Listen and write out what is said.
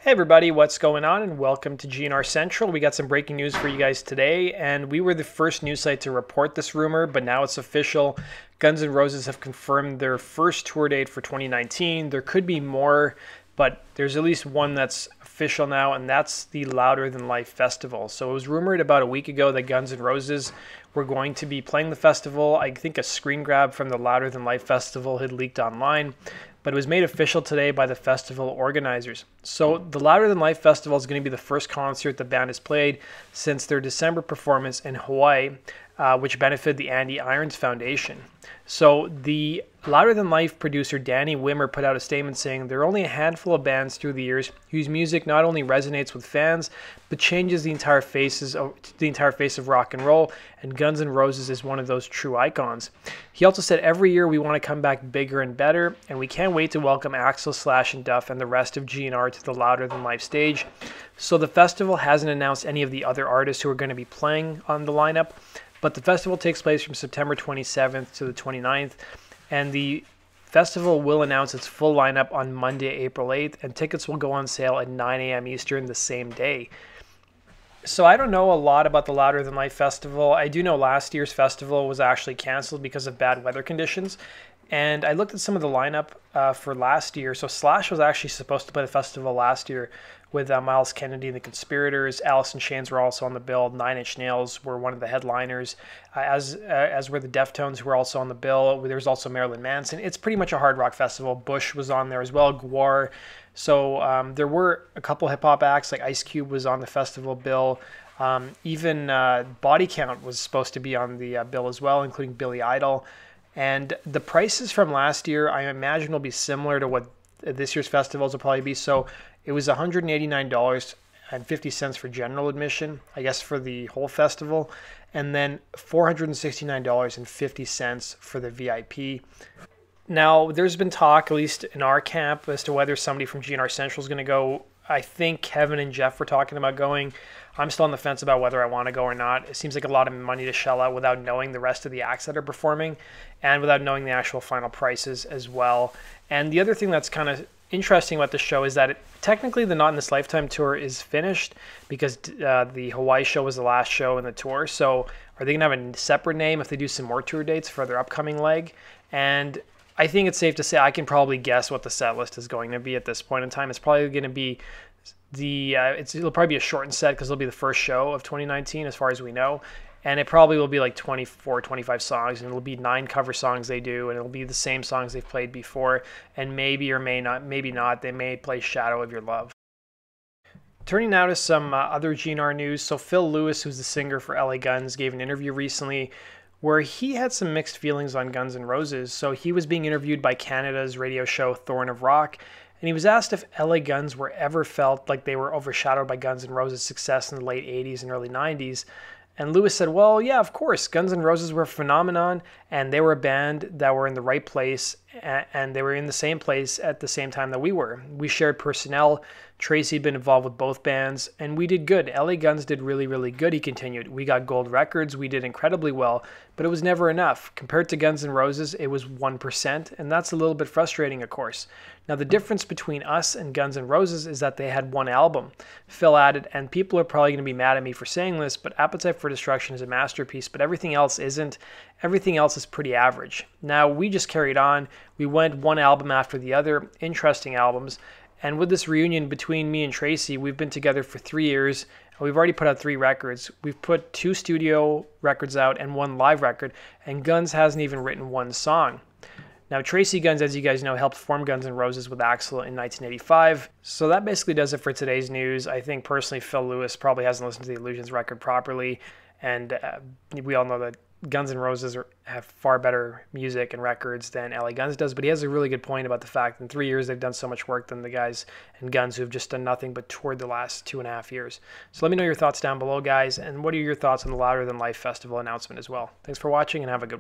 Hey everybody, what's going on, and welcome to GNR Central. We got some breaking news for you guys today, and we were the first news site to report this rumor, but now it's official. Guns N' Roses have confirmed their first tour date for 2019. There could be more, but there's at least one that's official now, and that's the Louder Than Life Festival. So it was rumored about a week ago that Guns N' Roses were going to be playing the festival. I think a screen grab from the Louder Than Life Festival had leaked online, but it was made official today by the festival organizers. So the Louder Than Life Festival is going to be the first concert the band has played since their December performance in Hawaii, which benefited the Andy Irons Foundation. So the Louder Than Life producer Danny Wimmer put out a statement saying there are only a handful of bands through the years whose music not only resonates with fans, but changes the entire face of rock and roll, and Guns N' Roses is one of those true icons. He also said every year we want to come back bigger and better, and we can't wait to welcome Axl, Slash, and Duff and the rest of GNR to the Louder Than Life stage. So the festival hasn't announced any of the other artists who are going to be playing on the lineup, but the festival takes place from September 27th to the 29th, and the festival will announce its full lineup on Monday, April 8th, and tickets will go on sale at 9 a.m. Eastern the same day. So I don't know a lot about the Louder Than Life Festival. I do know last year's festival was actually canceled because of bad weather conditions, and I looked at some of the lineup for last year. So Slash was actually supposed to play the festival last year with Miles Kennedy and the Conspirators. Alice in Chains were also on the bill. Nine Inch Nails were one of the headliners, as were the Deftones, who were also on the bill. There was also Marilyn Manson. It's pretty much a hard rock festival. Bush was on there as well, Gwar. So there were a couple hip-hop acts, like Ice Cube was on the festival bill. Even Body Count was supposed to be on the bill as well, including Billy Idol. And the prices from last year, I imagine, will be similar to what this year's festivals will probably be. So it was $189.50 for general admission, I guess, for the whole festival, and then $469.50 for the VIP. Now, there's been talk, at least in our camp, as to whether somebody from GNR Central is going to go. I think Kevin and Jeff were talking about going. I'm still on the fence about whether I want to go or not. It seems like a lot of money to shell out without knowing the rest of the acts that are performing and without knowing the actual final prices as well. And the other thing that's kind of interesting about the show is that technically the Not in This Lifetime tour is finished because the Hawaii show was the last show in the tour. So are they going to have a separate name if they do some more tour dates for their upcoming leg? And I think it's safe to say I can probably guess what the set list is going to be at this point in time. It's probably going to be it'll probably be a shortened set because it'll be the first show of 2019 as far as we know. And it probably will be like 24, 25 songs, and it'll be 9 cover songs they do, and it'll be the same songs they've played before, and maybe or maybe not, they may play Shadow of Your Love. Turning now to some other GNR news. So Phil Lewis, who's the singer for LA Guns, gave an interview recently where he had some mixed feelings on Guns N' Roses. So he was being interviewed by Canada's radio show Thorn of Rock, and he was asked if LA Guns were ever felt like they were overshadowed by Guns N' Roses' success in the late 80s and early 90s. And Lewis said, well, yeah, of course. Guns N' Roses were a phenomenon, and they were a band that were in the right place, and they were in the same place at the same time that we were. We shared personnel. Tracy had been involved with both bands, and we did good. LA Guns did really, really good, he continued. We got gold records. We did incredibly well, but it was never enough. Compared to Guns N' Roses, it was 1%, and that's a little bit frustrating, of course. Now, the difference between us and Guns N' Roses is that they had one album. Phil added, and people are probably going to be mad at me for saying this, but Appetite for Destruction is a masterpiece, but everything else isn't. Everything else is pretty average. Now, we just carried on. We went one album after the other, interesting albums. And with this reunion between me and Tracy, we've been together for 3 years, and we've already put out 3 records. We've put 2 studio records out and 1 live record, and Guns hasn't even written 1 song. Now, Tracy Guns, as you guys know, helped form Guns N' Roses with Axl in 1985. So that basically does it for today's news. I think personally Phil Lewis probably hasn't listened to the Illusions record properly, and we all know that Guns N' Roses have far better music and records than LA Guns does, but he has a really good point about the fact in 3 years they've done so much work than the guys in Guns who have just done nothing but toured the last 2.5 years. So let me know your thoughts down below, guys, and what are your thoughts on the Louder Than Life Festival announcement as well. Thanks for watching, and have a good one.